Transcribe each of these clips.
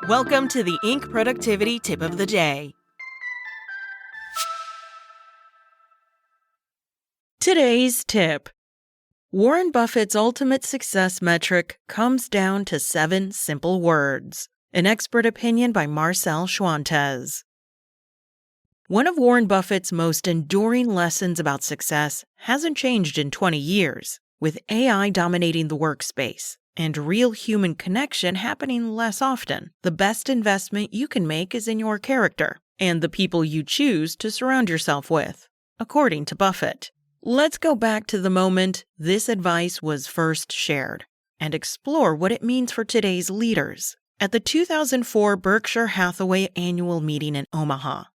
Welcome to the Inc. Productivity Tip of the Day. Today's tip. Warren Buffett's ultimate success metric comes down to 7 simple words. An expert opinion by Marcel Schwantes. One of Warren Buffett's most enduring lessons about success hasn't changed in 20 years, with AI dominating the workspace and real human connection happening less often. The best investment you can make is in your character and the people you choose to surround yourself with, according to Buffett. Let's go back to the moment this advice was first shared and explore what it means for today's leaders. At the 2004 Berkshire Hathaway annual meeting in Omaha,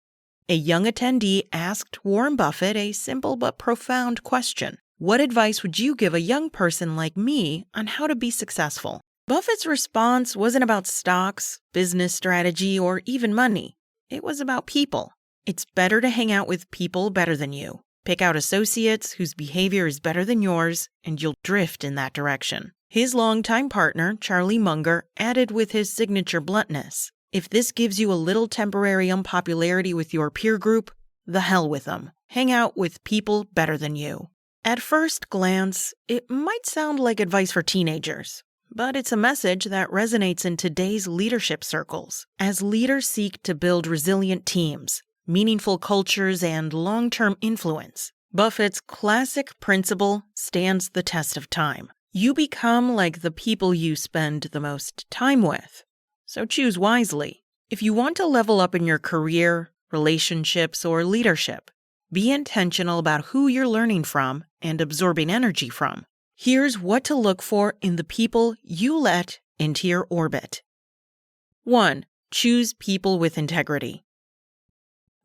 a young attendee asked Warren Buffett a simple but profound question. What advice would you give a young person like me on how to be successful? Buffett's response wasn't about stocks, business strategy, or even money. It was about people. It's better to hang out with people better than you. Pick out associates whose behavior is better than yours, and you'll drift in that direction. His longtime partner, Charlie Munger, added with his signature bluntness, if this gives you a little temporary unpopularity with your peer group, the hell with them. Hang out with people better than you. At first glance, it might sound like advice for teenagers, but it's a message that resonates in today's leadership circles. As leaders seek to build resilient teams, meaningful cultures, and long-term influence, Buffett's classic principle stands the test of time. You become like the people you spend the most time with. So choose wisely. If you want to level up in your career, relationships, or leadership, be intentional about who you're learning from and absorbing energy from. Here's what to look for in the people you let into your orbit. 1. Choose people with integrity.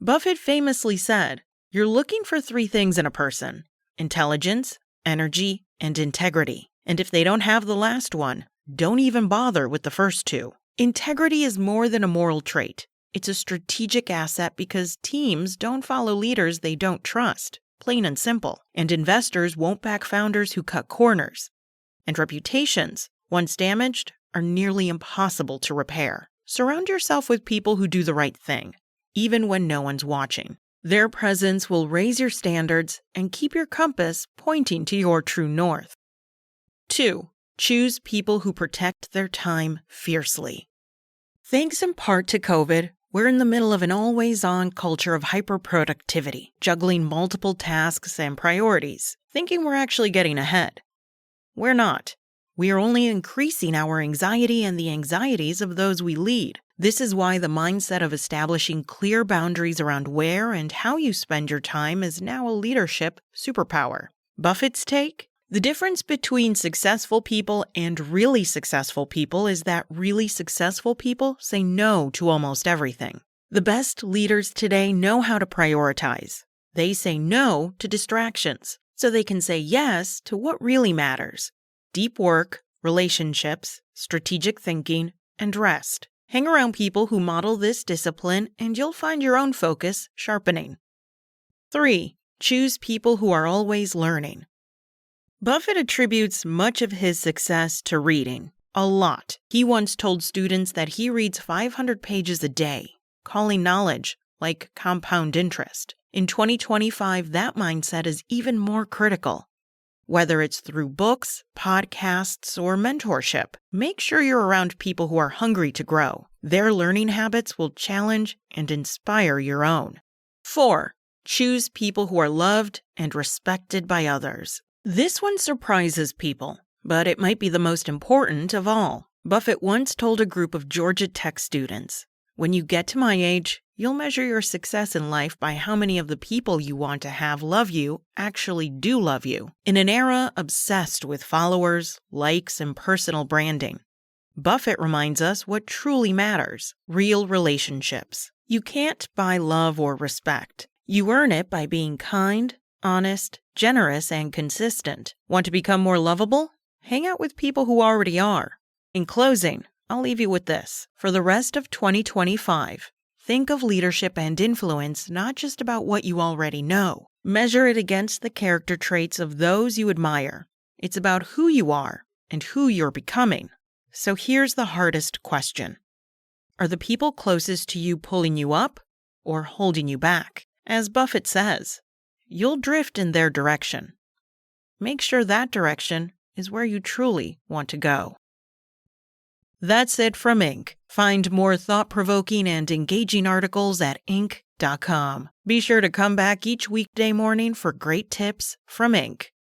Buffett famously said, "You're looking for 3 things in a person: intelligence, energy, and integrity. And if they don't have the last one, don't even bother with the first 2. Integrity is more than a moral trait. It's a strategic asset because teams don't follow leaders they don't trust, plain and simple. And investors won't back founders who cut corners. And reputations, once damaged, are nearly impossible to repair. Surround yourself with people who do the right thing, even when no one's watching. Their presence will raise your standards and keep your compass pointing to your true north. 2. Choose people who protect their time fiercely. Thanks in part to COVID, we're in the middle of an always-on culture of hyperproductivity, juggling multiple tasks and priorities, thinking we're actually getting ahead. We're not. We are only increasing our anxiety and the anxieties of those we lead. This is why the mindset of establishing clear boundaries around where and how you spend your time is now a leadership superpower. Buffett's take? The difference between successful people and really successful people is that really successful people say no to almost everything. The best leaders today know how to prioritize. They say no to distractions, so they can say yes to what really matters: deep work, relationships, strategic thinking, and rest. Hang around people who model this discipline, and you'll find your own focus sharpening. 3. Choose people who are always learning. Buffett attributes much of his success to reading. A lot. He once told students that he reads 500 pages a day, calling knowledge like compound interest. In 2025, that mindset is even more critical. Whether it's through books, podcasts, or mentorship, make sure you're around people who are hungry to grow. Their learning habits will challenge and inspire your own. 4. Choose people who are loved and respected by others. This one surprises people, but it might be the most important of all. Buffett once told a group of Georgia Tech students, "When you get to my age, you'll measure your success in life by how many of the people you want to have love you actually do love you." In an era obsessed with followers, likes, and personal branding, Buffett reminds us what truly matters: real relationships. You can't buy love or respect. You earn it by being kind, honest, generous, and consistent. Want to become more lovable? Hang out with people who already are. In closing, I'll leave you with this. For the rest of 2025, think of leadership and influence not just about what you already know. Measure it against the character traits of those you admire. It's about who you are and who you're becoming. So here's the hardest question. Are the people closest to you pulling you up or holding you back? As Buffett says, you'll drift in their direction. Make sure that direction is where you truly want to go. That's it from Inc. Find more thought-provoking and engaging articles at Inc.com. Be sure to come back each weekday morning for great tips from Inc.